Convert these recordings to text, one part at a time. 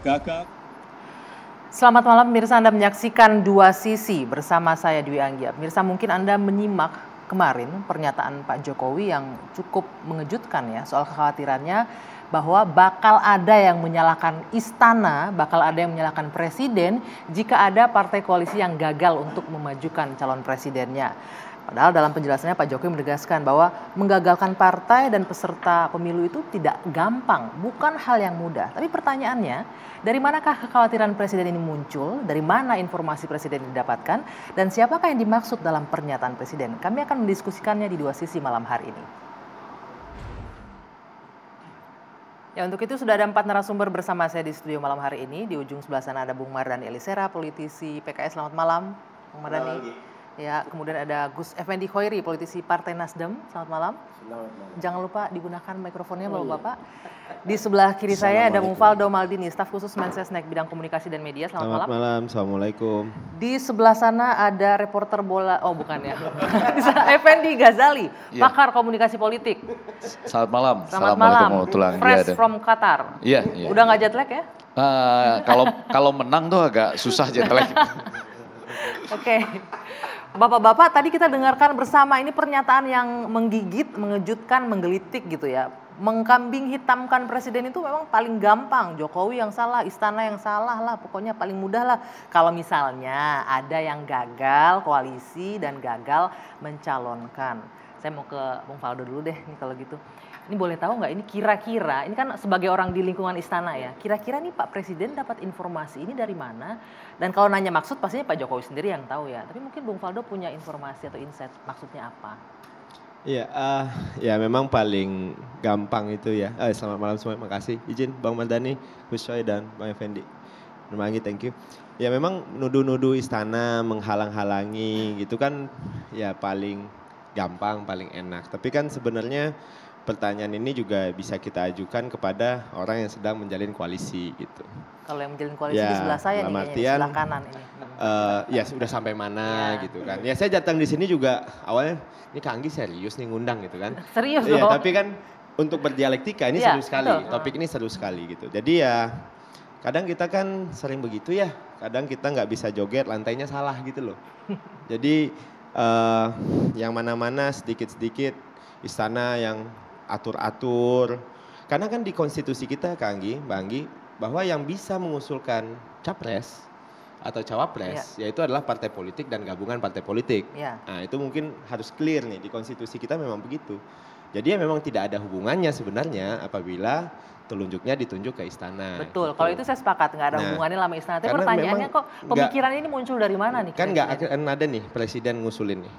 Kakak. Selamat malam pemirsa, Anda menyaksikan Dua Sisi bersama saya Dwi Anggia. Pemirsa, mungkin Anda menyimak kemarin pernyataan Pak Jokowi yang cukup mengejutkan ya soal kekhawatirannya bahwa bakal ada yang menyalahkan istana, bakal ada yang menyalahkan presiden jika ada partai koalisi yang gagal untuk memajukan calon presidennya. Padahal dalam penjelasannya Pak Jokowi menegaskan bahwa menggagalkan partai dan peserta pemilu itu tidak gampang, bukan hal yang mudah. Tapi pertanyaannya, dari manakah kekhawatiran presiden ini muncul? Dari mana informasi presiden didapatkan? Dan siapakah yang dimaksud dalam pernyataan presiden? Kami akan mendiskusikannya di Dua Sisi malam hari ini. Ya, untuk itu sudah ada 4 narasumber bersama saya di studio malam hari ini. Di ujung sebelah sana ada Bung Mardhani Alisera, politisi PKS. Selamat malam, Bung Mardhani. Ya, kemudian ada Gus Effendi Khoiri, politisi Partai Nasdem. Selamat malam. Selamat malam. Jangan lupa digunakan mikrofonnya Bapak-Bapak. Di sebelah kiri saya ada Bung Faldo Maldini, staf khusus Mensesnek bidang komunikasi dan media. Selamat malam. Assalamualaikum. Di sebelah sana ada reporter bola, oh bukan ya, Effendi Ghazali, pakar komunikasi politik. Selamat malam. Selamat malam. Fresh wabarakatuh. from Qatar. Iya. Udah nggak jet lag ya? Kalau menang tuh agak susah jet lag. Oke. Bapak-bapak, tadi kita dengarkan bersama ini pernyataan yang menggigit, mengejutkan, menggelitik gitu ya. Mengkambing hitamkan presiden itu memang paling gampang. Jokowi yang salah, istana yang salah lah, pokoknya paling mudah lah. Kalau misalnya ada yang gagal koalisi dan gagal mencalonkan. Saya mau ke Bung Faldo dulu deh nih kalau gitu. Ini boleh tahu nggak ini kira-kira, ini kan sebagai orang di lingkungan istana ya, kira-kira nih Pak Presiden dapat informasi ini dari mana? Dan kalau nanya maksud pastinya Pak Jokowi sendiri yang tahu ya, tapi mungkin Bung Faldo punya informasi atau insight maksudnya apa? Iya, ya memang paling gampang itu ya. Selamat malam semua, makasih. Izin Bang Mardhani, Gus Coy dan Bang Effendi. Terima thank you. Ya memang nuduh-nuduh istana, menghalang-halangi gitu kan ya paling gampang, paling enak. Tapi kan sebenarnya pertanyaan ini juga bisa kita ajukan kepada orang yang sedang menjalin koalisi gitu. Kalau yang menjalin koalisi ya, di sebelah saya nih, di sebelah kanan ini. Ya sudah sampai mana ya, gitu kan. Ya saya datang di sini juga awalnya ini Kang Anggi serius nih ngundang gitu kan. Serius ya, dong. Tapi kan untuk berdialektika ini ya, seru sekali. Betul. Topik ini seru sekali gitu. Jadi ya kadang kita kan sering begitu ya. Kadang kita nggak bisa joget, lantainya salah gitu loh. Jadi yang mana-mana sedikit-sedikit istana yang atur-atur. Karena kan di konstitusi kita Kang Anggi, Mbak Anggi, bahwa yang bisa mengusulkan capres atau cawapres yaitu adalah partai politik dan gabungan partai politik. Nah itu mungkin harus clear nih, di konstitusi kita memang begitu. Jadi ya memang tidak ada hubungannya sebenarnya apabila telunjuknya ditunjuk ke istana. Betul, gitu. Kalau itu saya sepakat, nggak ada hubungannya sama istana. Tapi pertanyaannya kok pemikiran ini muncul dari mana nih? Kan nggak akan ada nih presiden ngusulin nih,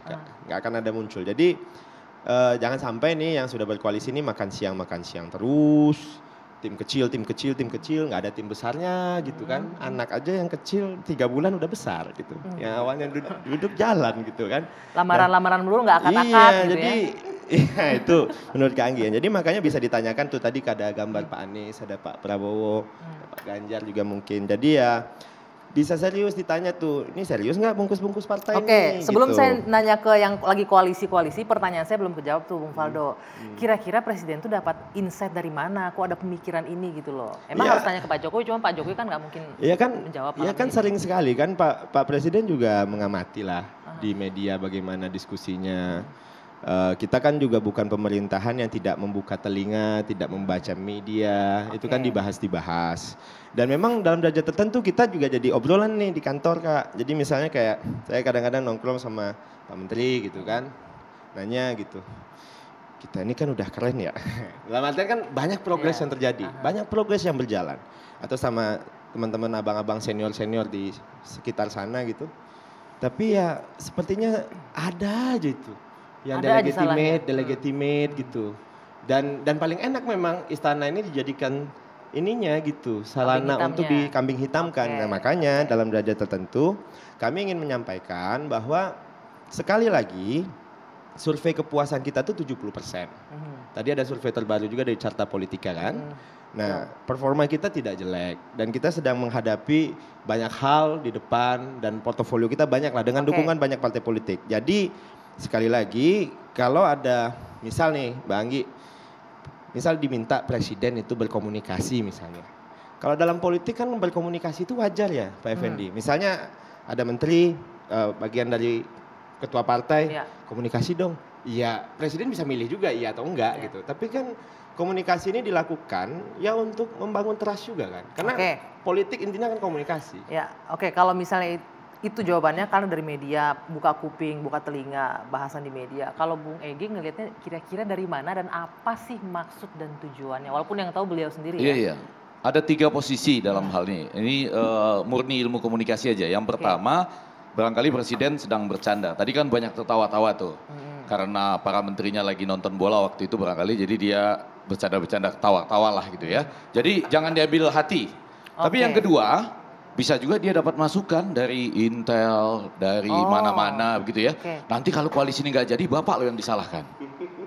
nggak akan ada muncul. Jadi jangan sampai nih yang sudah berkoalisi ini makan siang terus, tim kecil, nggak ada tim besarnya gitu kan. Anak aja yang kecil 3 bulan udah besar gitu. Yang awalnya duduk jalan gitu kan. Lamaran-lamaran dulu nggak akad-akad gitu jadi, ya. Iya itu menurut Kak Anggi. Jadi makanya bisa ditanyakan tuh tadi ada gambar Pak Anies, ada Pak Prabowo, Pak Ganjar juga mungkin. Jadi ya bisa serius ditanya tuh, ini serius nggak bungkus-bungkus partai ini? Oke, sebelum saya nanya ke yang lagi koalisi-koalisi, pertanyaan saya belum kejawab tuh Bung Faldo. Kira-kira presiden tuh dapat insight dari mana? Kok ada pemikiran ini gitu loh? Emang harus tanya ke Pak Jokowi, cuma Pak Jokowi kan nggak mungkin menjawab. Iya kan sering sekali kan Pak Presiden juga mengamati lah di media bagaimana diskusinya. Kita kan juga bukan pemerintahan yang tidak membuka telinga, tidak membaca media, itu kan dibahas. Dan memang dalam derajat tertentu kita juga jadi obrolan nih di kantor Kak. Jadi misalnya kayak saya kadang-kadang nongkrong sama Pak Menteri gitu kan, nanya gitu, kita ini kan udah keren ya. Dalam artian kan banyak progres yang terjadi, banyak progres yang berjalan. Atau sama teman-teman abang-abang senior-senior di sekitar sana gitu. Tapi ya sepertinya ada aja itu. Yang delegitimate gitu. Dan paling enak memang istana ini dijadikan ininya gitu, sarana untuk dikambing hitamkan. Nah makanya dalam derajat tertentu kami ingin menyampaikan bahwa sekali lagi survei kepuasan kita tuh 70%. Tadi ada survei terbaru juga dari Carta Politika kan. Nah performa kita tidak jelek dan kita sedang menghadapi banyak hal di depan dan portofolio kita banyak lah dengan dukungan banyak partai politik. Jadi sekali lagi, kalau ada misal nih Mbak Anggi, misal diminta presiden itu berkomunikasi misalnya Kalau dalam politik kan berkomunikasi itu wajar ya Pak Effendi. Misalnya ada menteri bagian dari ketua partai, komunikasi dong. Iya, presiden bisa milih juga iya atau enggak gitu. Tapi kan komunikasi ini dilakukan ya untuk membangun trust juga kan. Karena politik intinya kan komunikasi. Ya, kalau misalnya itu jawabannya karena dari media, buka kuping, buka telinga, bahasan di media. Kalau Bung Egy ngelihatnya kira-kira dari mana dan apa sih maksud dan tujuannya? Walaupun yang tahu beliau sendiri ya. Iya. Ada 3 posisi dalam hal ini. Ini murni ilmu komunikasi aja. Yang pertama, barangkali presiden sedang bercanda. Tadi kan banyak tertawa-tawa tuh. Karena para menterinya lagi nonton bola waktu itu barangkali, jadi dia bercanda-bercanda, tawa-tawa lah gitu ya. Jadi jangan diambil hati. Tapi yang kedua, bisa juga dia dapat masukan dari Intel, dari mana-mana begitu ya. Nanti kalau koalisi ini nggak jadi, Bapak lo yang disalahkan.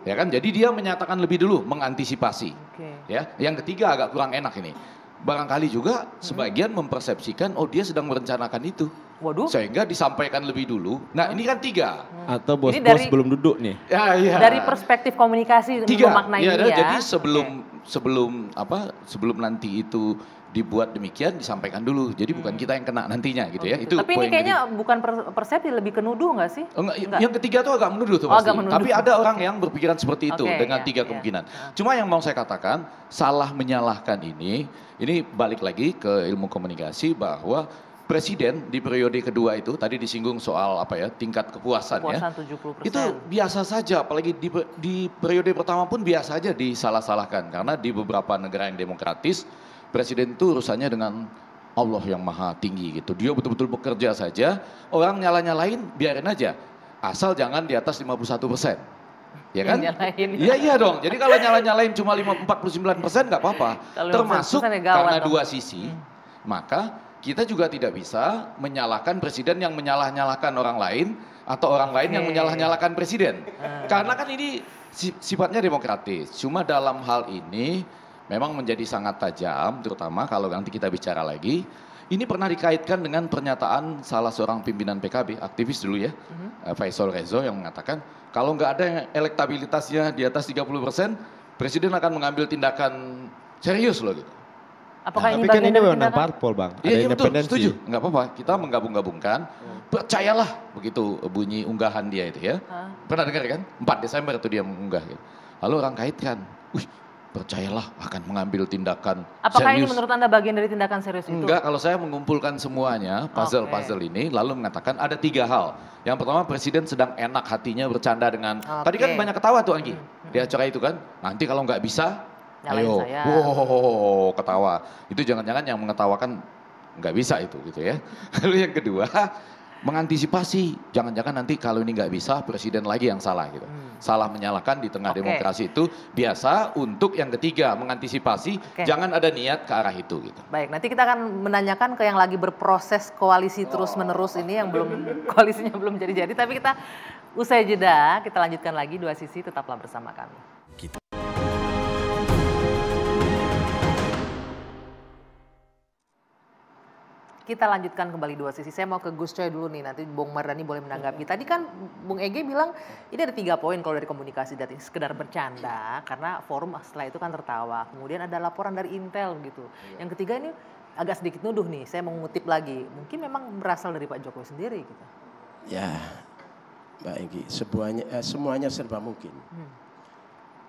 Ya kan, jadi dia menyatakan lebih dulu, mengantisipasi. Ya, yang ketiga agak kurang enak ini. Barangkali juga sebagian mempersepsikan, oh dia sedang merencanakan itu. Waduh. Sehingga disampaikan lebih dulu. Nah ini kan 3. Atau bos-bos belum duduk nih. Ya. Dari perspektif komunikasi memaknai ini ya. Jadi sebelum nanti itu dibuat demikian disampaikan dulu. Jadi bukan kita yang kena nantinya gitu ya. Itu tapi ini kayaknya bukan persepsi, lebih ke nuduh nggak sih? Enggak. Yang ketiga tuh agak menuduh tuh pasti. Tapi ada orang yang berpikiran seperti itu dengan 3 kemungkinan. Cuma yang mau saya katakan salah menyalahkan ini balik lagi ke ilmu komunikasi bahwa presiden di periode kedua itu tadi disinggung soal tingkat kepuasan ya. 70%. Itu biasa saja, apalagi di periode pertama pun biasa aja disalah-salahkan karena di beberapa negara yang demokratis presiden itu urusannya dengan Allah yang maha tinggi gitu. Dia betul-betul bekerja saja, orang nyala-nyalain biarin aja. Asal jangan di atas 51%. Ya kan? Iya dong. Jadi kalau nyala-nyalain cuma 49% nggak apa-apa. Termasuk karena 2 sisi, maka kita juga tidak bisa menyalahkan presiden yang menyalah-nyalahkan orang lain atau orang lain yang menyalah-nyalahkan presiden. Karena kan ini sifatnya demokratis. Cuma dalam hal ini memang menjadi sangat tajam, terutama kalau nanti kita bicara lagi. Ini pernah dikaitkan dengan pernyataan salah seorang pimpinan PKB, aktivis dulu ya, Faisal Rezo yang mengatakan kalau nggak ada yang elektabilitasnya di atas 30%, presiden akan mengambil tindakan serius loh gitu. Apakah tapi kan ini wewenang parpol Bang. Iya betul, setuju. Nggak apa-apa, kita menggabung-gabungkan. Percayalah begitu bunyi unggahan dia itu ya. Pernah dengar kan? 4 Desember itu dia mengunggah. Gitu. Lalu orang kaitkan, percayalah akan mengambil tindakan Apakah serius. Ini menurut Anda bagian dari tindakan serius itu? Enggak, kalau saya mengumpulkan semuanya, puzzle-puzzle ini, lalu mengatakan ada 3 hal. Yang pertama presiden sedang enak hatinya bercanda dengan, tadi kan banyak ketawa tuh Anggi, di acara itu kan, nanti kalau nggak bisa, ayo, ketawa. Itu jangan-jangan yang mengetawakan nggak bisa itu gitu ya. Lalu yang kedua, mengantisipasi, jangan-jangan nanti kalau ini nggak bisa presiden lagi yang salah gitu. Salah menyalahkan di tengah demokrasi itu biasa. Untuk yang ketiga, mengantisipasi, jangan ada niat ke arah itu gitu. Baik, nanti kita akan menanyakan ke yang lagi berproses koalisi terus-menerus ini yang koalisinya belum jadi-jadi. Tapi kita usai jeda, kita lanjutkan lagi 2 sisi, tetaplah bersama kami. Kita lanjutkan kembali 2 sisi. Saya mau ke Gus Coy dulu nih, nanti Bung Mardhani boleh menanggapi. Tadi kan Bung Egy bilang ini ada 3 poin kalau dari komunikasi, dari sekedar bercanda karena forum setelah itu kan tertawa. Kemudian ada laporan dari Intel gitu. Yang ketiga ini agak sedikit nuduh nih, saya mau ngutip lagi. Mungkin memang berasal dari Pak Jokowi sendiri gitu. Ya, Mbak Egy, semuanya serba mungkin.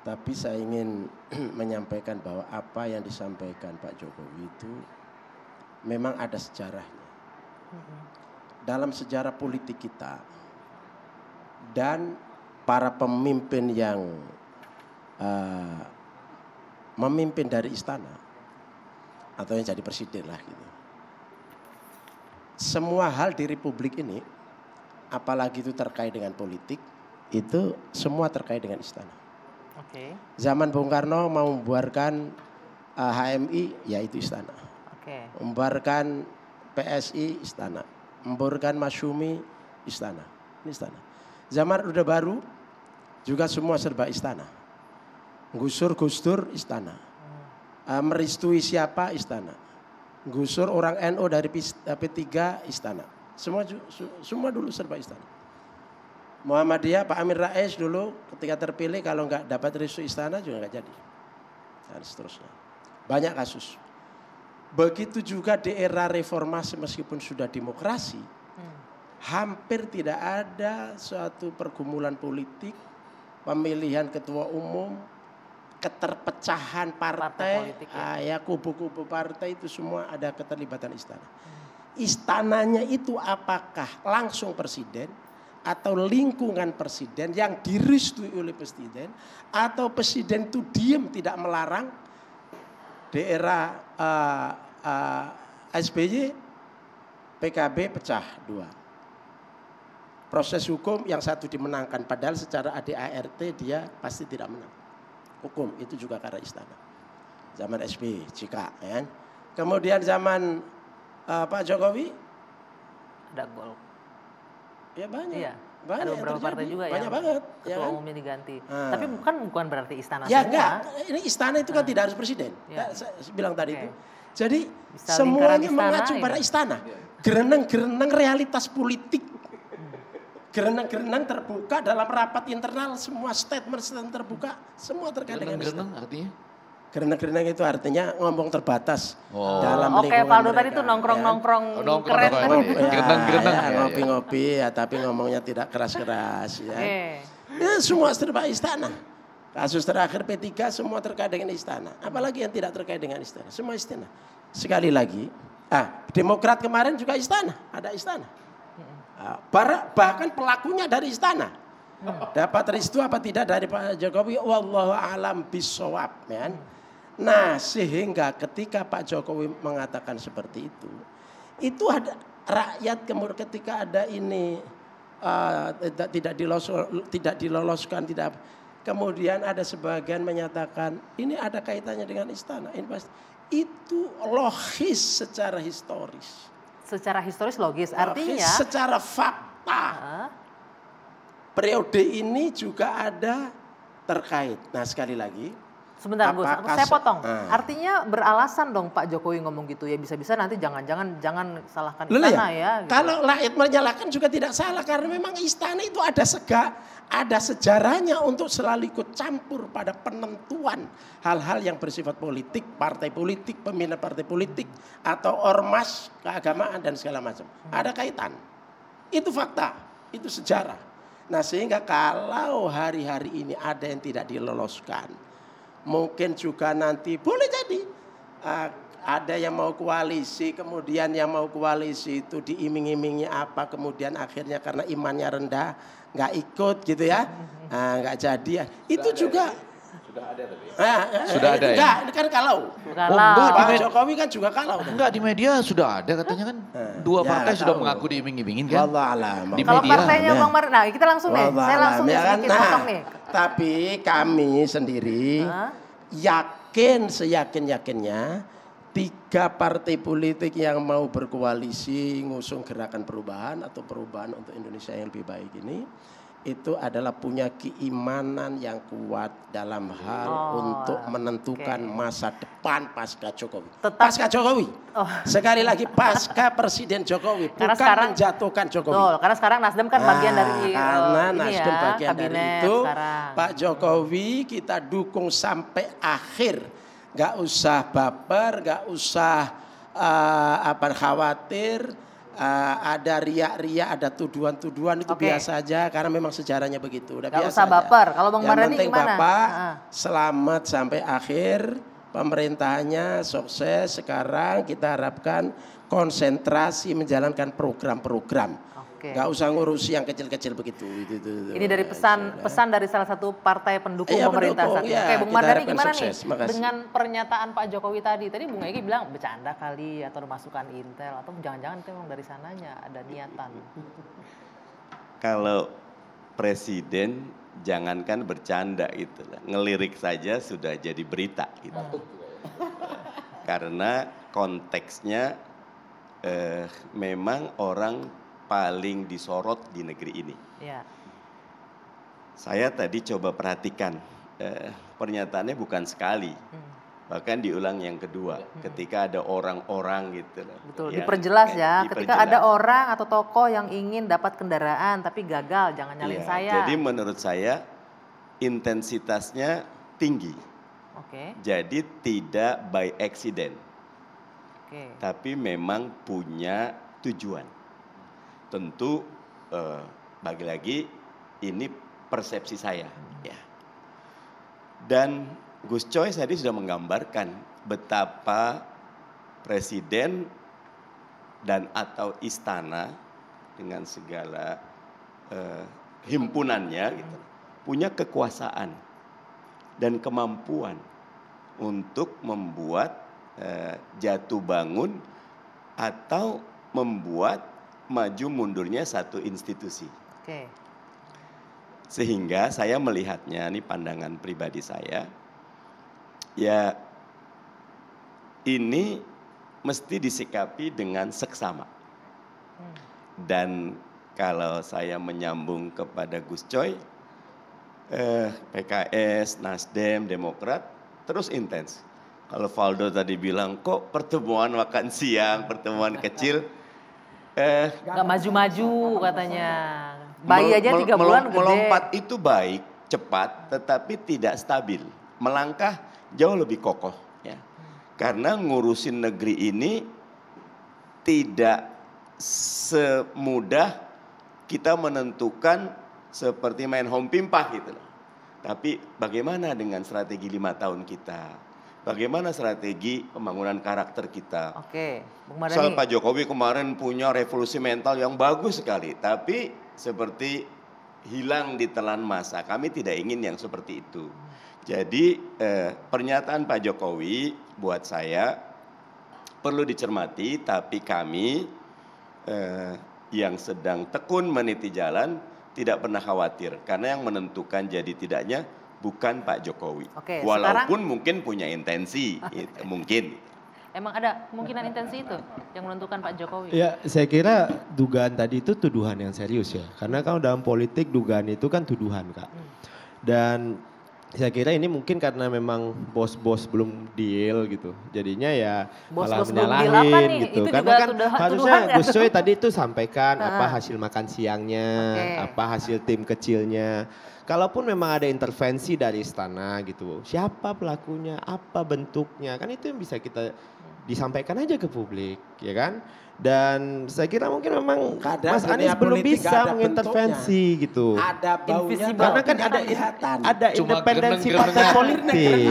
Tapi saya ingin menyampaikan bahwa apa yang disampaikan Pak Jokowi itu memang ada sejarahnya. Dalam sejarah politik kita dan para pemimpin yang memimpin dari istana atau yang jadi presiden lah gitu. Semua hal di Republik ini, apalagi itu terkait dengan politik, itu semua terkait dengan istana. Zaman Bung Karno mau membuarkan HMI, ya itu istana. Membuarkan PSI, istana. Membuarkan Masyumi, istana. Ini istana. Zaman Orde Baru juga semua serba istana. Gusur Gus Dur, istana. Meristui siapa, istana. Gusur orang NU dari P3, istana. Semua dulu serba istana. Muhammadiyah, Pak Amin Rais dulu ketika terpilih kalau nggak dapat restu istana juga nggak jadi. Dan seterusnya. Banyak kasus. Begitu juga di era reformasi meskipun sudah demokrasi, hampir tidak ada suatu pergumulan politik, pemilihan ketua umum, keterpecahan partai politik, ya. Ya kubu-kubu partai itu semua ada keterlibatan istana. Istananya itu apakah langsung presiden atau lingkungan presiden yang direstui oleh presiden, atau presiden itu diam tidak melarang. Di era SBY PKB pecah dua. Proses hukum yang satu dimenangkan, padahal secara ADART dia pasti tidak menang. Hukum itu juga karena istana. Zaman SBY, Cika, ya. Kemudian zaman Pak Jokowi ada gol. Ya banyak. Iya. Banyak ada beberapa partai juga banyak yang banget, ketua ya kan? umumnya diganti. Tapi bukan berarti istana ya semua. Enggak, ini istana itu kan tidak harus presiden. Ya. Saya bilang tadi itu. Jadi bisa semuanya istana, mengacu pada istana. Gerenang-gerenang realitas politik. Gerenang-gerenang terbuka dalam rapat internal, semua statement terbuka, semua terkait dengan istana. Gerenang artinya? Gerenang-gerenang itu artinya ngomong terbatas dalam Oke, lingkungan Valdo mereka, tadi tuh nongkrong-nongkrong nongkrong keren. Gerenang-gerenang. Ngopi-ngopi ya, tapi ngomongnya tidak keras-keras ya. Ya, semua serba istana. Kasus terakhir P3 semua terkait dengan istana. Apalagi yang tidak terkait dengan istana, semua istana. Sekali lagi, Demokrat kemarin juga istana, ada istana. Bahkan pelakunya dari istana. Dapat restu apa tidak dari Pak Jokowi, wallahu a'lam bishawab, ya. Nah, sehingga ketika Pak Jokowi mengatakan seperti itu ada rakyat kemudian ketika ada ini tidak diloloskan, kemudian ada sebagian menyatakan ini ada kaitannya dengan istana. Itu logis secara historis. Secara historis logis, artinya secara fakta. Periode ini juga ada terkait. Nah, sekali lagi. Sebentar Gus, saya potong. Artinya beralasan dong Pak Jokowi ngomong gitu ya, bisa-bisa nanti jangan salahkan istana ya. Gitu. Kalau rakyat menyalahkan juga tidak salah, karena memang istana itu ada sejarahnya untuk selalu ikut campur pada penentuan hal-hal yang bersifat politik, partai politik, pembina partai politik, atau ormas keagamaan dan segala macam. Ada kaitan. Itu fakta, itu sejarah. Nah, sehingga kalau hari-hari ini ada yang tidak diloloskan, mungkin juga nanti boleh jadi ada yang mau koalisi, kemudian yang mau koalisi itu diiming-imingi apa, kemudian akhirnya karena imannya rendah nggak ikut gitu ya, nggak jadi. Itu juga sudah ada tadi. Sudah ada ya? Ini kan kalau. Pak Jokowi kan juga kalau. Enggak, di media sudah ada katanya kan. Dua partai sudah mengaku diiming-imingin kan. Wallahualam. Kalau partainya Bang Mar, nah kita langsung nih. Saya langsung sedikit potong nih. Tapi kami sendiri yakin seyakin-yakinnya 3 partai politik yang mau berkoalisi ngusung gerakan perubahan atau perubahan untuk Indonesia yang lebih baik ini, itu adalah punya keimanan yang kuat dalam hal untuk menentukan masa depan pasca Jokowi. Pasca Jokowi. Sekali lagi pasca Presiden Jokowi, bukan sekarang, menjatuhkan Jokowi. Betul, karena sekarang Nasdem kan bagian dari karena Nasdem bagian kabinet dari itu. Sekarang. Pak Jokowi kita dukung sampai akhir. Gak usah baper, gak usah khawatir. Ada riak-riak, ada tuduhan-tuduhan itu biasa aja karena memang sejarahnya begitu. Udah gak biasa usah baper. Kalau Bang Mardhani gimana? Bapak selamat sampai akhir, pemerintahannya sukses. Sekarang kita harapkan konsentrasi menjalankan program-program. Gak usah ngurusi yang kecil-kecil begitu. Ini dari pesan dari salah satu partai pendukung pemerintah saat ini. Oke, Bung Mardhani gimana nih dengan pernyataan Pak Jokowi tadi? Tadi Bung Egy bilang bercanda kali atau masukan Intel atau jangan-jangan itu memang dari sananya ada niatan. Kalau presiden jangankan bercanda gitu lah, ngelirik saja sudah jadi berita gitu. Karena konteksnya memang orang paling disorot di negeri ini. Ya. Saya tadi coba perhatikan pernyataannya bukan sekali, bahkan diulang yang kedua, ketika ada orang-orang gitu. Betul, diperjelas ya. Ketika ada orang atau tokoh yang ingin dapat kendaraan tapi gagal, jangan nyalain saya. Jadi menurut saya intensitasnya tinggi. Jadi tidak by accident. tapi memang punya tujuan. Tentu lagi-lagi ini persepsi saya. Ya. Dan Gus Coy tadi sudah menggambarkan betapa presiden dan atau istana dengan segala himpunannya gitu, punya kekuasaan dan kemampuan untuk membuat jatuh bangun atau membuat maju mundurnya satu institusi. Sehingga saya melihatnya, ini pandangan pribadi saya, ya ini mesti disikapi dengan seksama. Dan kalau saya menyambung kepada Gus Coy, PKS, Nasdem, Demokrat terus intens. Kalau Valdo tadi bilang kok pertemuan makan siang, pertemuan kecil, nggak maju-maju katanya. Bayi aja 3 bulan gede. Melompat itu baik, cepat, tetapi tidak stabil. Melangkah jauh lebih kokoh. Ya. Karena ngurusin negeri ini tidak semudah kita menentukan seperti main home pimpah gitu loh. Tapi bagaimana dengan strategi 5 tahun kita? Bagaimana strategi pembangunan karakter kita? Bung Mardhani. Soal Pak Jokowi kemarin punya revolusi mental yang bagus sekali, tapi seperti hilang di telan masa. Kami tidak ingin yang seperti itu. Jadi pernyataan Pak Jokowi buat saya perlu dicermati, tapi kami yang sedang tekun meniti jalan tidak pernah khawatir. Karena yang menentukan jadi tidaknya bukan Pak Jokowi. Walaupun mungkin punya intensi, mungkin. Emang ada kemungkinan intensi itu yang menentukan Pak Jokowi? Ya, saya kira dugaan tadi itu tuduhan yang serius ya. Karena kan dalam politik dugaan itu kan tuduhan, Kak. Dan saya kira ini mungkin karena memang bos-bos belum deal gitu. Jadinya ya malah menyalahin gitu. Karena kan harusnya Gus Coy tadi itu sampaikan apa hasil makan siangnya, apa hasil tim kecilnya. Kalaupun memang ada intervensi dari istana gitu, siapa pelakunya, apa bentuknya, kan itu yang bisa kita disampaikan aja ke publik, ya kan? Dan saya kira mungkin memang Mas Anies belum bisa mengintervensi gitu. Ada baunya, karena kan ada independensi partai politik.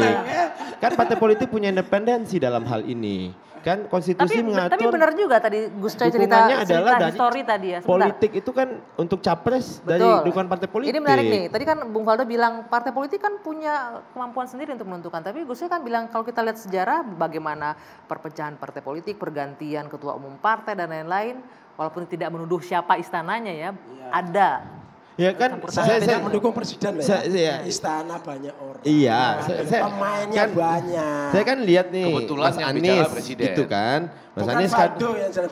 Kan partai politik punya independensi dalam hal ini. Kan konstitusi mengatur. Tapi benar juga tadi Gus Coy cerita histori tadi ya. Politik itu kan untuk capres dari dukungan partai politik. Ini menarik nih. Tadi kan Bung Valdo bilang partai politik kan punya kemampuan sendiri untuk menentukan. Tapi Gus Coy kan bilang kalau kita lihat sejarah bagaimana perpecahan partai politik, pergantian ketua umum partai dan lain-lain. Walaupun tidak menuduh siapa istananya ya, ada. Ya kan saya tidak mendukung presiden loh ya. Istana banyak orang. Iya, pemainnya kan, banyak. Saya kan lihat nih kebetulan Mas Anies itu kan. Mas Anies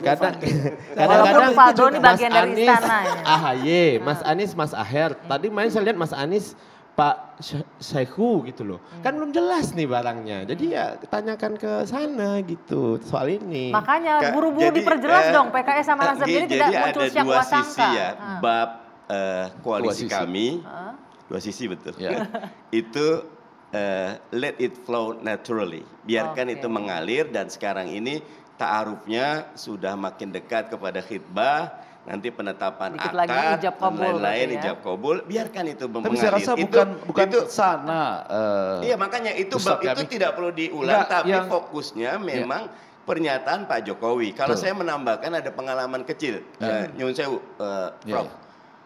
kadang-kadang Valdo ini bagian dari istananya. AHY, Mas Anies, Mas Aher. Tadi main saya lihat Mas Anies Pak Syekhu gitu loh. Kan belum jelas nih barangnya. Jadi ya tanyakan ke sana gitu soal ini. Makanya buru-buru diperjelas dong PKS sama Nasdem ini tidak muncul siap wasangka. Ya, bab koalisi kami, dua sisi betul. Itu let it flow naturally. Biarkan itu mengalir dan sekarang ini ta'arufnya sudah makin dekat kepada khitbah. Nanti penetapan akad dan lain-lain ijab kabul, biarkan itu mengalir. Tapi saya rasa bukan itu, sana. Iya makanya itu bab itu tidak perlu diulang, tapi fokusnya memang pernyataan Pak Jokowi. Kalau saya menambahkan ada pengalaman kecil, nyun sewu, Prof.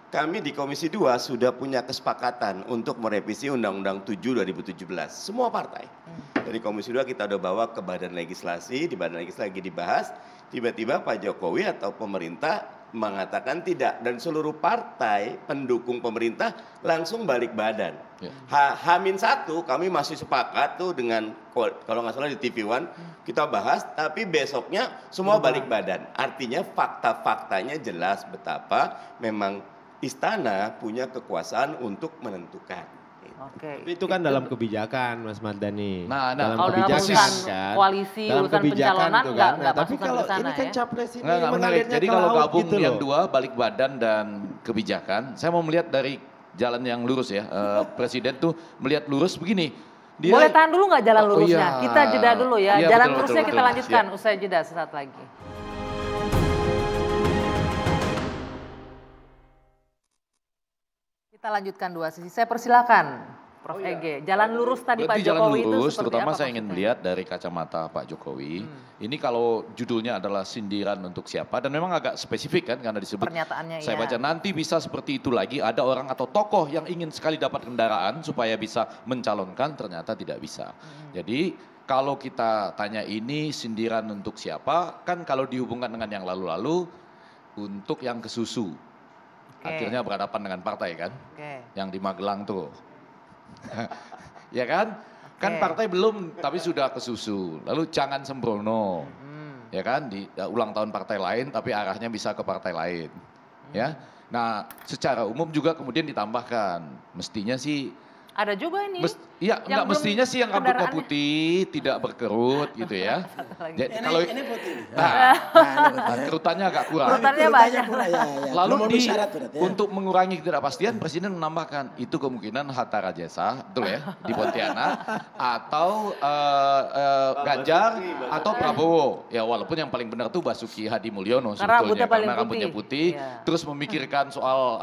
Kami di Komisi 2 sudah punya kesepakatan untuk merevisi Undang-Undang 7 2017. Semua partai. Dari Komisi 2 kita udah bawa ke Badan Legislasi, di Badan Legislasi lagi dibahas. Tiba-tiba Pak Jokowi atau pemerintah mengatakan tidak. Dan seluruh partai pendukung pemerintah langsung balik badan. H-1 kami masih sepakat tuh dengan, kalau nggak salah di TV One, kita bahas, tapi besoknya semua balik badan. Artinya fakta-faktanya jelas betapa memang istana punya kekuasaan untuk menentukan. Itu kan dalam kebijakan Mas Mardhani. Dalam kebijakan kan. Koalisi, dalam kebijakan itu kan. Tapi kalau ini kan capres ini mengalirnya. Jadi kalau gabung gitu yang dua, balik badan dan kebijakan, saya mau melihat dari jalan yang lurus ya. Presiden tuh melihat lurus begini. Boleh tahan dulu nggak jalan lurusnya? Iya. Kita jeda dulu ya. Iya, Jalan betul, lurusnya betul, kita betul. lanjutkan Siap. usai jeda sesaat lagi. Kita lanjutkan dua sisi. Saya persilakan Prof. Ege. Jalan lurus tadi Pak Berarti jalan Jokowi itu lurus, seperti terutama apa saya ingin maksudnya? melihat dari kacamata Pak Jokowi. Ini kalau judulnya adalah sindiran untuk siapa dan memang agak spesifik kan karena disebut. Pernyataannya Saya ya. baca nanti bisa seperti itu lagi, ada orang atau tokoh yang ingin sekali dapat kendaraan supaya bisa mencalonkan, ternyata tidak bisa. Jadi kalau kita tanya ini sindiran untuk siapa, kan kalau dihubungkan dengan yang lalu-lalu untuk yang kesusu. Akhirnya berhadapan dengan partai kan, yang di Magelang tuh. Ya kan? Kan partai belum tapi sudah kesusu. Lalu jangan sembrono. Ya kan? Di ulang tahun partai lain tapi arahnya bisa ke partai lain. Ya. Nah, secara umum juga kemudian ditambahkan mestinya sih Ada juga ini. Iya, enggak mestinya sih yang rambutnya putih, tidak berkerut gitu ya. Jadi kalau ini putih. kerutannya agak kurang. Kerutannya banyak. Lalu untuk mengurangi ketidakpastian Presiden menambahkan itu kemungkinan Hatta Rajasa, betul ya, di Pontianak atau Ganjar atau Prabowo. Ya walaupun yang paling benar tuh Basuki Hadi Mulyono sebetulnya karena rambutnya putih, terus memikirkan soal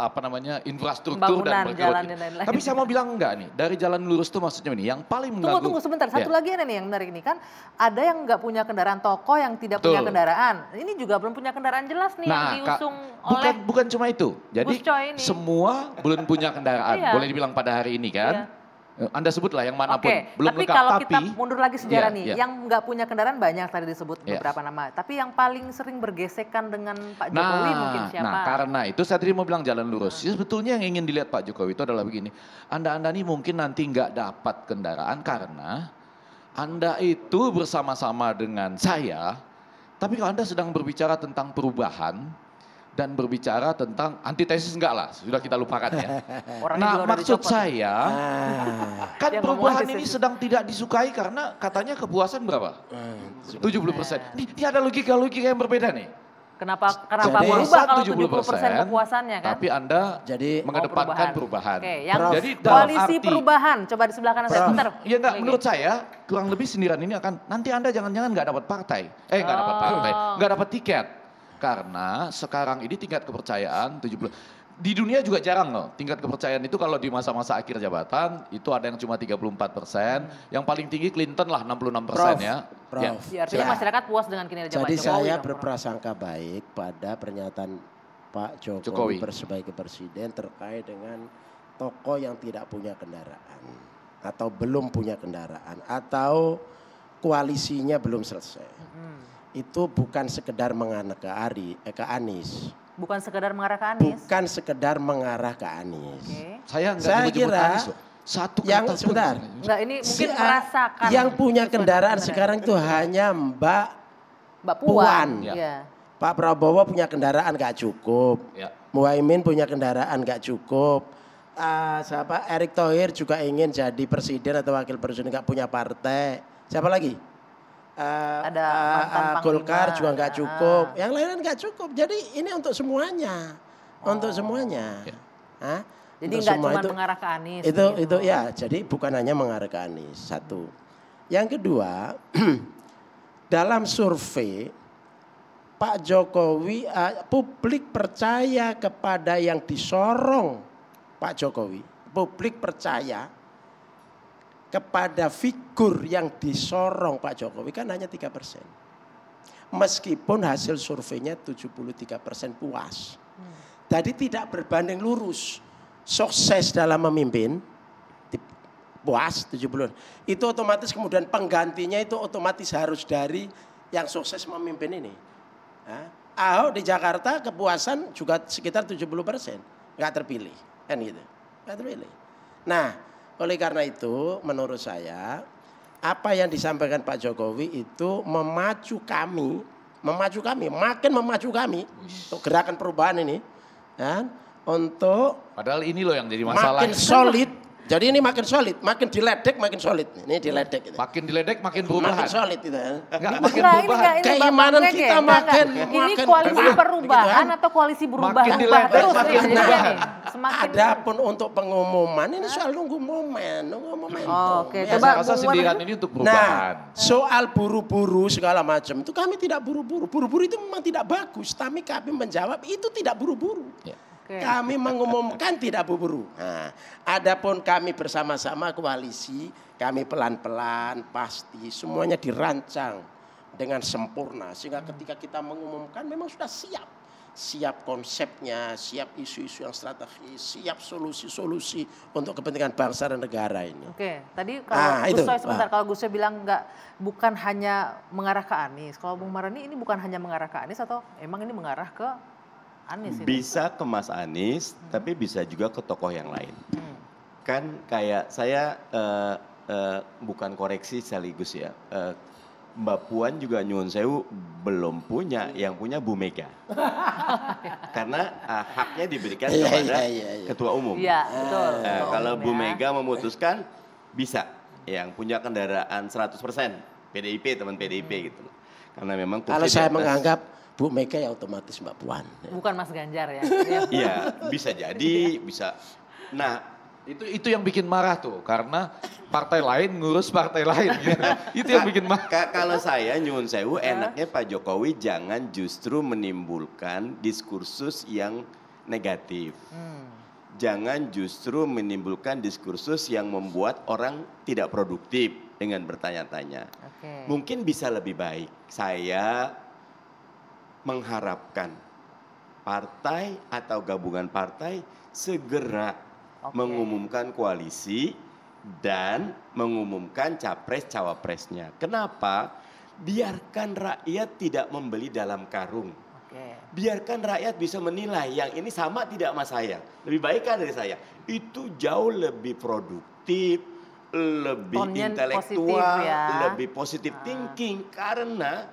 infrastruktur dan berkerut. Tapi saya mau bilang enggak nih, dari jalan lurus tuh maksudnya ini yang paling mengganggu. Tunggu sebentar, satu lagi nih yang menarik ini kan ada yang nggak punya kendaraan, tokoh yang tidak punya kendaraan. Ini juga belum punya kendaraan jelas nih yang diusung oleh bukan cuma itu. Jadi semua belum punya kendaraan. Boleh dibilang pada hari ini kan. Anda sebutlah yang manapun belum tapi lengkap. Kalau kita mundur lagi sejarah nih, iya. yang nggak punya kendaraan banyak tadi disebut beberapa nama. Tapi yang paling sering bergesekan dengan Pak Jokowi mungkin siapa? Nah karena itu saya tadi mau bilang jalan lurus. Ya, sebetulnya yang ingin dilihat Pak Jokowi itu adalah begini. Anda nih mungkin nanti nggak dapat kendaraan karena Anda itu bersama-sama dengan saya. Tapi kalau Anda sedang berbicara tentang perubahan dan berbicara tentang antitesis enggak lah, sudah kita lupakan ya. Nah maksud saya, kan perubahan ini sedang tidak disukai karena katanya kepuasan berapa? 70%. Ini ada logika-logika yang berbeda nih. Kenapa berubah kalau 70% kepuasannya kan? Tapi Anda mengedepankan perubahan. Yang jadi koalisi perubahan, coba di sebelah kanan saya putar. Ya enggak, menurut saya kurang lebih sindiran ini akan nanti Anda jangan-jangan nggak dapat partai. Nggak dapat partai, nggak dapat tiket. Karena sekarang ini tingkat kepercayaan 70. Di dunia juga jarang loh. Tingkat kepercayaan itu kalau di masa-masa akhir jabatan itu ada yang cuma 34%. Yang paling tinggi Clinton lah 66% ya. Artinya masyarakat puas dengan kinerja Pak Jokowi. Jadi saya berprasangka baik pada pernyataan Pak Jokowi sebagai presiden terkait dengan tokoh yang tidak punya kendaraan. Atau belum punya kendaraan. Atau koalisinya belum selesai. Itu bukan sekedar mengarah ke Anies. Bukan sekedar mengarah ke Anies? Bukan sekedar mengarah ke Anies. Saya kira Anies loh. Satu yang sebentar. Enggak, ini mungkin merasakan. Yang punya kendaraan sekarang itu hanya Mbak Puan. Ya. Pak Prabowo punya kendaraan gak cukup. Muhaimin punya kendaraan gak cukup. Erick Thohir juga ingin jadi presiden atau wakil presiden gak punya partai. Siapa lagi? Ada Golkar juga nggak cukup, yang lain nggak cukup. Jadi ini untuk semuanya, untuk semuanya. Jadi nggak cuma mengarah ke Anies. Itu ya, jadi bukan hanya mengarah ke Anies. Satu. Yang kedua, dalam survei Pak Jokowi, publik percaya kepada yang disorong Pak Jokowi. Publik percaya kepada figur yang disorong Pak Jokowi kan hanya 3%. Meskipun hasil surveinya 73% puas. Jadi tidak berbanding lurus. Sukses dalam memimpin, puas 70%. Itu otomatis kemudian penggantinya itu otomatis harus dari yang sukses memimpin ini. Ahok di Jakarta kepuasan juga sekitar 70%. Nggak terpilih. Kan gitu. Nggak terpilih. Nah, oleh karena itu menurut saya apa yang disampaikan Pak Jokowi itu memacu kami, makin memacu kami untuk gerakan perubahan ini, untuk padahal ini loh yang jadi masalah. Makin solid. Jadi ini makin solid, makin diledek makin solid. Ini diledek. Gitu. Makin diledek makin perubahan. Makin solid itu. Makin perubahan. Keimanan kita makin. Ini koalisi perubahan atau koalisi berubah? Makin diledek makin perubahan. Adapun untuk pengumuman ini soal nunggu momen. Oke, Saya rasa sindiran ini untuk perubahan. Nah, soal buru-buru segala macam itu kami tidak buru-buru. Buru-buru itu memang tidak bagus. Tapi kami menjawab itu tidak buru-buru. Kami mengumumkan tidak buru-buru. Nah, adapun kami bersama-sama koalisi, kami pelan-pelan pasti semuanya dirancang dengan sempurna. Sehingga ketika kita mengumumkan memang sudah siap. Siap konsepnya, siap isu-isu yang strategis, siap solusi-solusi untuk kepentingan bangsa dan negara ini. Oke, tadi kalau Gus Soy sebentar, kalau Gus Soy bilang bukan hanya mengarah ke Anies. Kalau Bung Mardhani ini bukan hanya mengarah ke Anies atau emang ini mengarah ke Anies ini? Bisa ke Mas Anies, tapi bisa juga ke tokoh yang lain. Kan kayak saya bukan koreksi sekaligus ya. Mbak Puan juga nyuwun sewu belum punya, yang punya Bu Mega. Karena haknya diberikan kepada Ketua Umum. Iya, betul. Kalau Bu Mega memutuskan bisa, yang punya kendaraan 100% PDIP, teman PDIP gitu. Karena memang kalau saya menganggap Bu Mega ya otomatis Mbak Puan. Bukan Mas Ganjar ya? Iya, bisa jadi, bisa. Nah, itu yang bikin marah tuh, karena partai lain ngurus partai lain. Itu yang bikin marah. Kalau saya nyuwun sewu, enaknya Pak Jokowi jangan justru menimbulkan diskursus yang negatif. Jangan justru menimbulkan diskursus yang membuat orang tidak produktif dengan bertanya-tanya. Mungkin bisa lebih baik. Saya mengharapkan partai atau gabungan partai segera mengumumkan koalisi dan mengumumkan capres-cawapresnya. Kenapa? Biarkan rakyat tidak membeli dalam karung. Biarkan rakyat bisa menilai yang ini sama tidak sama saya. Lebih baik kan dari saya. Itu jauh lebih produktif, lebih intelektual, lebih positif thinking. Karena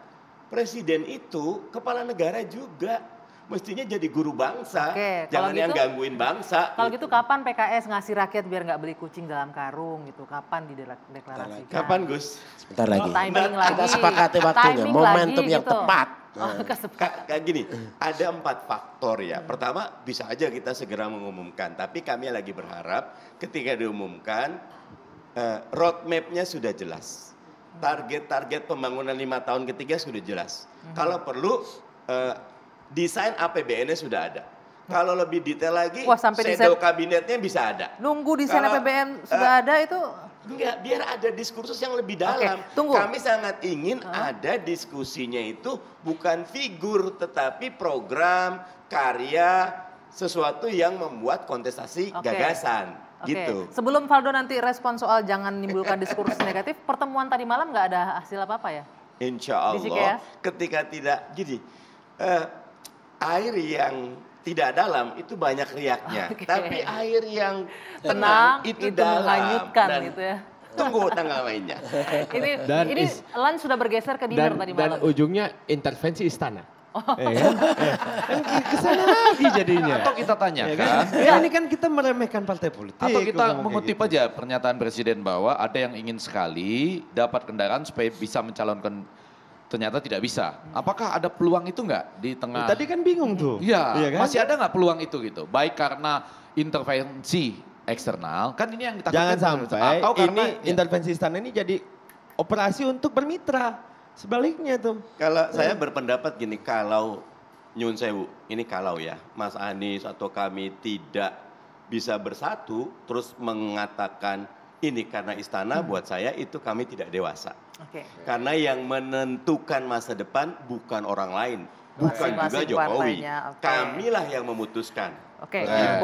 presiden itu kepala negara juga. Mestinya jadi guru bangsa, jangan yang gangguin bangsa. Kalau gitu kapan PKS ngasih rakyat biar nggak beli kucing dalam karung gitu? Kapan dideklarasikan? Kapan Gus? Sebentar lagi. Timing lagi. Kita sepakati waktunya, momentum yang gitu. tepat. Kayak gini, ada 4 faktor ya. Pertama, bisa aja kita segera mengumumkan. Tapi kami lagi berharap ketika diumumkan, roadmap-nya sudah jelas. Target-target pembangunan 5 tahun ketiga sudah jelas. Kalau perlu, desain APBN-nya sudah ada. Kalau lebih detail lagi, shadow kabinetnya bisa ada. Nunggu desain APBN sudah ada itu? Enggak, biar ada diskursus yang lebih dalam. Kami sangat ingin ada diskusinya itu bukan figur, tetapi program, karya, sesuatu yang membuat kontestasi gagasan. Gitu. Sebelum Valdo nanti respon soal jangan menimbulkan diskursus negatif, pertemuan tadi malam nggak ada hasil apa-apa ya? Insya Allah, ketika tidak gini, air yang tidak dalam itu banyak riaknya, tapi air yang tenang itu dalam menghanyutkan dan gitu ya. Tunggu tanggal mainnya. ini Lan sudah bergeser ke dinner tadi malam. Dan ujungnya intervensi istana. Kesana lagi jadinya. Atau kita tanyakan. Ini kan kita meremehkan partai politik. Atau kita mengutip aja pernyataan Presiden bahwa ada yang ingin sekali dapat kendaraan supaya bisa mencalonkan. Ternyata tidak bisa. Apakah ada peluang itu enggak di tengah? Tadi kan bingung tuh. Iya, kan? Masih ada nggak peluang itu gitu? Baik karena intervensi eksternal, kan ini yang kita jangan sampai atau karena intervensi istana ini jadi operasi untuk bermitra. Sebaliknya tuh. Kalau saya berpendapat gini, kalau nyun sewu, ini kalau ya Mas Anies atau kami tidak bisa bersatu, terus mengatakan ini karena istana, buat saya itu kami tidak dewasa. Karena yang menentukan masa depan bukan orang lain, bukan juga Jokowi. Kamilah yang memutuskan.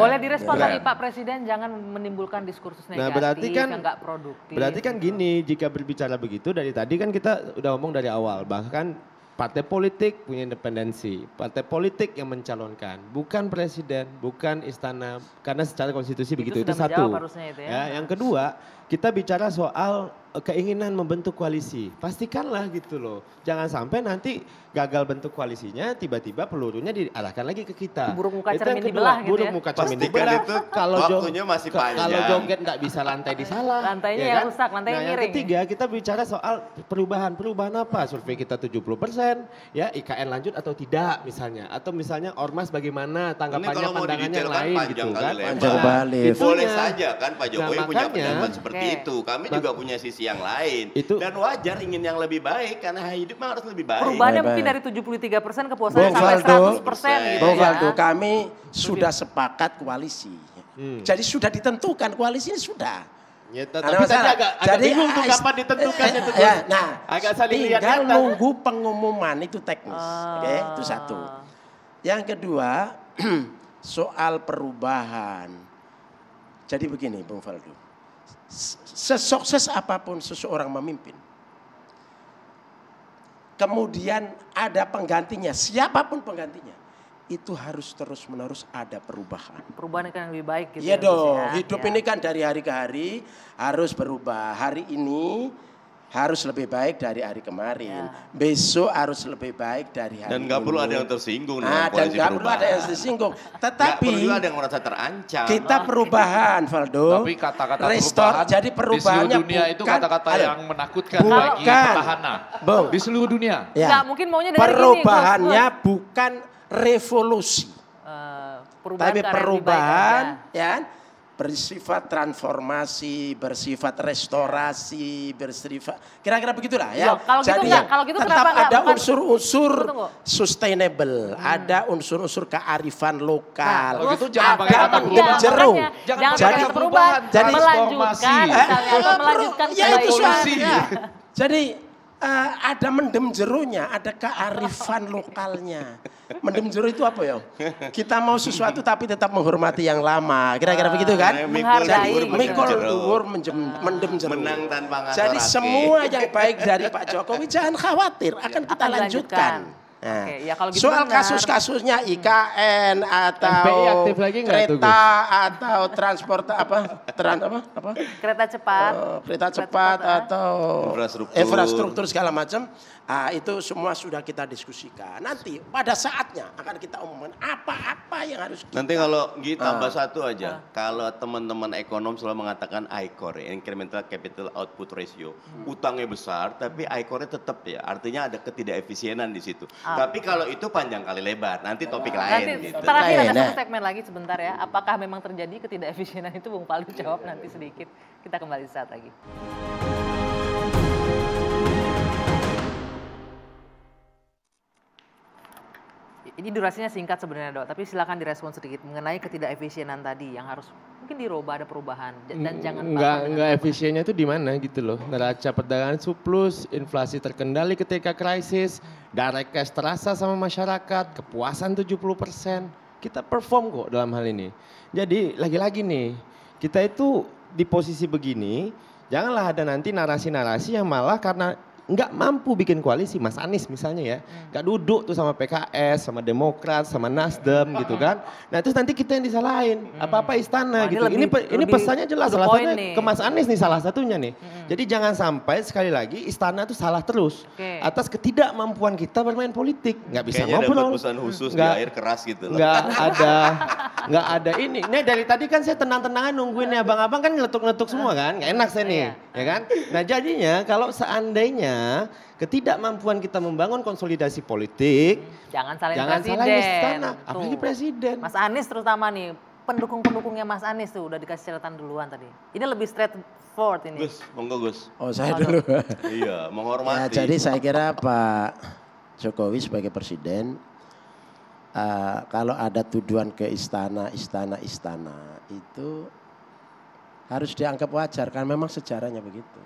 Boleh direspon tadi Pak Presiden jangan menimbulkan diskursus negatif, berarti kan nggak produktif. Berarti kan gini, jika berbicara begitu dari tadi kan kita udah ngomong dari awal, bahkan partai politik punya independensi, partai politik yang mencalonkan, bukan presiden, bukan istana, karena secara konstitusi begitu itu satu. Itu ya. Yang kedua, kita bicara soal keinginan membentuk koalisi. Pastikanlah gitu loh. Jangan sampai nanti gagal bentuk koalisinya, tiba-tiba pelurunya diarahkan lagi ke kita. Buruk muka cermin dibelah gitu ya. Buruk muka cermin dibelah. Itu waktunya masih panjang. Kalau joget nggak bisa lantai disalah. Lantainya yang rusak, lantainya miring. Yang ketiga kita bicara soal perubahan. Perubahan apa? Survei kita 70%, ya IKN lanjut atau tidak misalnya. Atau misalnya Ormas bagaimana tanggapannya, pandangannya yang lain gitu kan. Panjang balik. Boleh saja kan Pak Jokowi punya pendapat seperti itu. Kami juga punya sisi yang lain. Dan wajar ingin yang lebih baik karena hidup memang harus lebih baik. Perubahannya mungkin dari 73% kepuasan sampai 100% gitu Bung Faldo, kami sudah sepakat koalisi. Jadi sudah ditentukan koalisi ini sudah. Ya, tapi tadi agak bingung tuh kapan ditentukannya tuh. Nah, agak saling lihat. Tinggal nunggu pengumuman itu teknis. Oke, itu satu. Yang kedua, soal perubahan. Jadi begini Bung Faldo. Sesukses apapun seseorang memimpin, kemudian ada penggantinya, siapapun penggantinya, itu harus terus-menerus ada perubahan. Perubahan yang lebih baik gitu. Iya dong, hidup ini kan dari hari ke hari harus berubah. Hari ini harus lebih baik dari hari kemarin. Besok harus lebih baik dari hari ini. Dan nggak perlu ada yang tersinggung. Dan nggak perlu ada yang tersinggung. Tetapi perlu ada yang merasa terancam. Kita perubahan, Valdo. Tapi kata-kata perubahan jadi perubahannya di seluruh dunia itu kata-kata yang menakutkan bagi petahana. Di seluruh dunia. Nggak mungkin maunya dari perubahannya bukan revolusi. Tapi perubahan ya bersifat transformasi, bersifat restorasi, bersifat kira-kira begitulah ya. Kalau gitu tetap ada unsur-unsur sustainable, ada unsur-unsur kearifan lokal. Kalau gitu jangan pakai kata perubahan. Jangan pakai kata perubahan, melanjutkan kebaikan. Jadi ada mendem jerunya, ada kearifan lokalnya. Mendem jeru itu apa ya? Kita mau sesuatu tapi tetap menghormati yang lama. Kira-kira begitu kan? Menghargai. Mikul luhur mendem jeru. Menang tanpa ngatur. Jadi semua yang baik dari Pak Jokowi jangan khawatir, akan kita lanjutkan. Nah, ya, kalau gitu soal kasus-kasusnya IKN atau kereta atau transport kereta cepat atau infrastruktur segala macam, itu semua sudah kita diskusikan. Nanti pada saatnya akan kita umumkan apa-apa yang harus kita. Nanti kalau tambah satu aja, kalau teman-teman ekonom selalu mengatakan ICOR, incremental capital output ratio, utangnya besar tapi ICOR-nya tetap ya, artinya ada ketidakefisienan di situ. Tapi kalau itu panjang kali lebar, nanti topik lain. Nanti terakhir ada satu segmen lagi sebentar ya. Apakah memang terjadi ketidakefisienan itu? Bung Faldo jawab nanti sedikit. Kita kembali saat lagi. Ini durasinya singkat sebenarnya Dok, tapi silakan direspon sedikit mengenai ketidakefisienan tadi yang harus mungkin dirubah, ada perubahan dan jangan enggak efisiennya itu di mana gitu loh. Neraca perdagangan surplus, inflasi terkendali ketika krisis, direct cash terasa sama masyarakat, kepuasan 70%. Kita perform kok dalam hal ini. Jadi lagi-lagi nih, kita itu di posisi begini, janganlah ada nanti narasi-narasi yang malah karena nggak mampu bikin koalisi, Mas Anies misalnya ya, nggak duduk tuh sama PKS, sama Demokrat, sama Nasdem gitu kan. Nah terus nanti kita yang disalahin, apa-apa istana gitu. Ini pesannya jelas, salah satunya ke Mas Anies nih salah satunya nih. Jadi jangan sampai sekali lagi istana tuh salah terus atas ketidakmampuan kita bermain politik, nggak bisa ngobrol. Kayaknya dapat khusus di air keras gitu loh. Nggak ada ini. Nih dari tadi kan saya tenang-tenangan nungguin ya abang-abang kan ngeletuk-ngeletuk semua kan, nggak enak saya nih, ya kan. Nah jadinya kalau seandainya ketidakmampuan kita membangun konsolidasi politik, jangan salahin istana, apalagi presiden. Mas Anies terutama nih, pendukung-pendukungnya Mas Anies tuh udah dikasih catatan duluan tadi. Ini lebih straightforward ini. Gus, monggo Gus. Oh saya dulu. Iya, menghormati. Ya, jadi saya kira Pak Jokowi sebagai presiden, kalau ada tuduhan ke istana itu harus dianggap wajar karena memang sejarahnya begitu.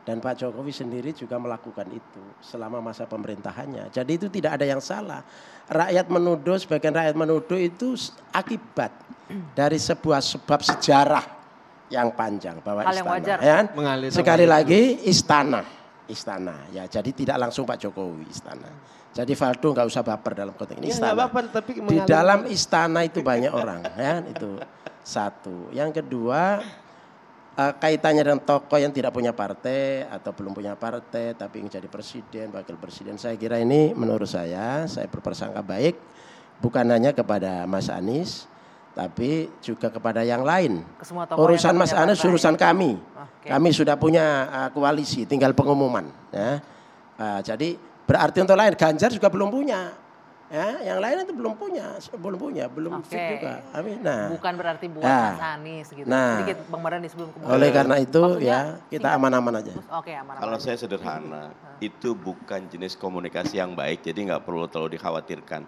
Dan Pak Jokowi sendiri juga melakukan itu selama masa pemerintahannya. Jadi itu tidak ada yang salah. Sebagian rakyat menuduh itu akibat dari sebuah sebab sejarah yang panjang bahwa hal yang wajar. Ya, sekali lagi istana. Ya, jadi tidak langsung Pak Jokowi istana. Jadi Faldo nggak usah baper dalam konteks ini istana. Tapi di dalam istana itu banyak orang, ya itu satu. Yang kedua, kaitannya dengan tokoh yang tidak punya partai atau belum punya partai tapi ingin jadi presiden, wakil presiden, saya kira ini menurut saya berprasangka baik bukan hanya kepada Mas Anies tapi juga kepada yang lain. Urusan Mas Anies urusan kami. Kami sudah punya koalisi, tinggal pengumuman. Ya. Jadi berarti untuk lain, Ganjar juga belum punya. Ya, yang lain itu belum fit juga. Amin. Nah, bukan berarti buat Mas Anies gitu. Sedikit Bang Mardhani sebelum kemudian. Oleh karena itu ya kita aman-aman aja. Oke, aman-aman. Kalau saya sederhana, itu bukan jenis komunikasi yang baik, jadi nggak perlu terlalu dikhawatirkan.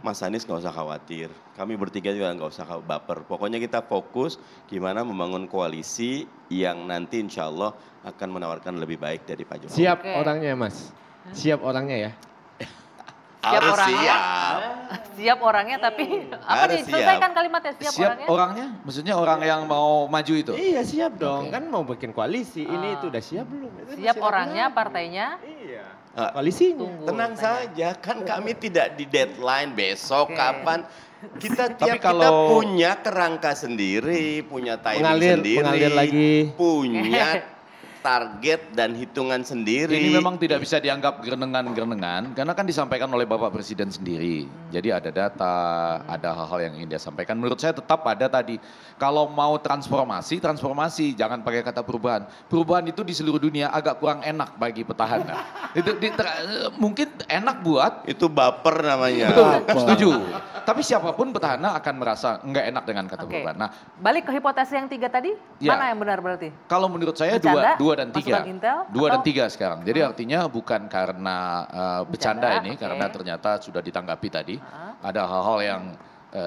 Mas Anies nggak usah khawatir, kami bertiga juga nggak usah baper. Pokoknya kita fokus gimana membangun koalisi yang nanti insya Allah akan menawarkan lebih baik dari Pak Jokowi. Siap orangnya Mas, siap orangnya ya. Harus siap orangnya tapi apa nih selesaikan kalimatnya siap orangnya? Maksudnya orang yang mau maju itu? Iya siap dong, kan mau bikin koalisi ini itu udah siap belum? Siap orangnya, partainya? Iya, koalisinya. Tenang saja, kan kami tidak di deadline besok kapan. Kita punya kerangka sendiri, punya timing sendiri, punya target dan hitungan sendiri. Ini memang tidak bisa dianggap gerenengan-gerenengan karena kan disampaikan oleh Bapak Presiden sendiri. Jadi ada data, ada hal-hal yang ingin dia sampaikan. Menurut saya tetap ada tadi, kalau mau transformasi, jangan pakai kata perubahan. Perubahan itu di seluruh dunia agak kurang enak bagi petahana. Mungkin enak buat. Itu baper namanya. Betul, setuju. Tapi siapapun petahana akan merasa enggak enak dengan kata perubahan. Nah, balik ke hipotesis yang 3 tadi, mana yang benar berarti? Kalau menurut saya 2 dan 3. 2 dan 3 sekarang. Jadi artinya bukan karena bercanda ini, karena ternyata sudah ditanggapi tadi. Ada hal-hal yang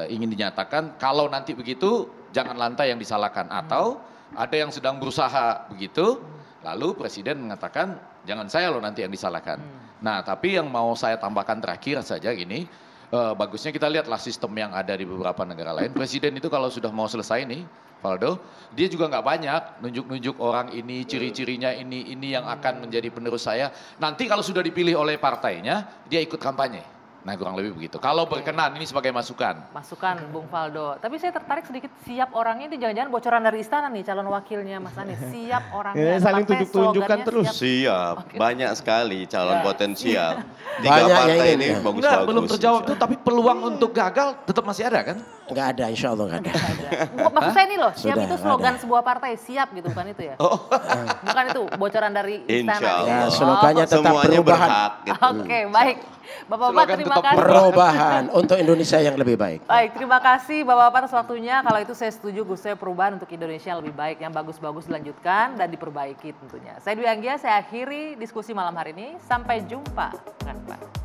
ingin dinyatakan, kalau nanti begitu jangan lantai yang disalahkan. Atau ada yang sedang berusaha begitu, lalu Presiden mengatakan jangan saya loh nanti yang disalahkan. Nah tapi yang mau saya tambahkan terakhir saja gini, bagusnya kita lihatlah sistem yang ada di beberapa negara lain. Presiden itu kalau sudah mau selesai nih, Valdo, dia juga nggak banyak nunjuk-nunjuk orang ini, ciri-cirinya ini yang akan menjadi penerus saya. Nanti kalau sudah dipilih oleh partainya, dia ikut kampanye. Nah kurang lebih begitu. Kalau berkenan ini sebagai masukan. Masukan Bung Valdo. Tapi saya tertarik sedikit, siap orangnya itu jangan-jangan bocoran dari istana nih calon wakilnya Mas Anies. Siap orangnya. Saling tunjuk-tunjukkan terus. Siap. Banyak sekali calon potensial. Banyak partai yang ini Enggak, bagus-bagus. belum terjawab tuh, tapi peluang untuk gagal tetap masih ada kan? Enggak ada, insya Allah enggak ada. Maksud saya ini loh, siap itu slogan sebuah partai, siap gitu bukan itu ya? Bukan itu bocoran dari istana. Insya Allah. Ya, slogannya tetap perubahan. Gitu. Oke, baik. Bapak-bapak terima kasih. Perubahan untuk Indonesia yang lebih baik. Baik, terima kasih Bapak-bapak atas waktunya. Kalau itu saya setuju, Gus Coy, perubahan untuk Indonesia yang lebih baik. Yang bagus-bagus dilanjutkan dan diperbaiki tentunya. Saya Dwi Anggia, saya akhiri diskusi malam hari ini. Sampai jumpa. Dengan Pak.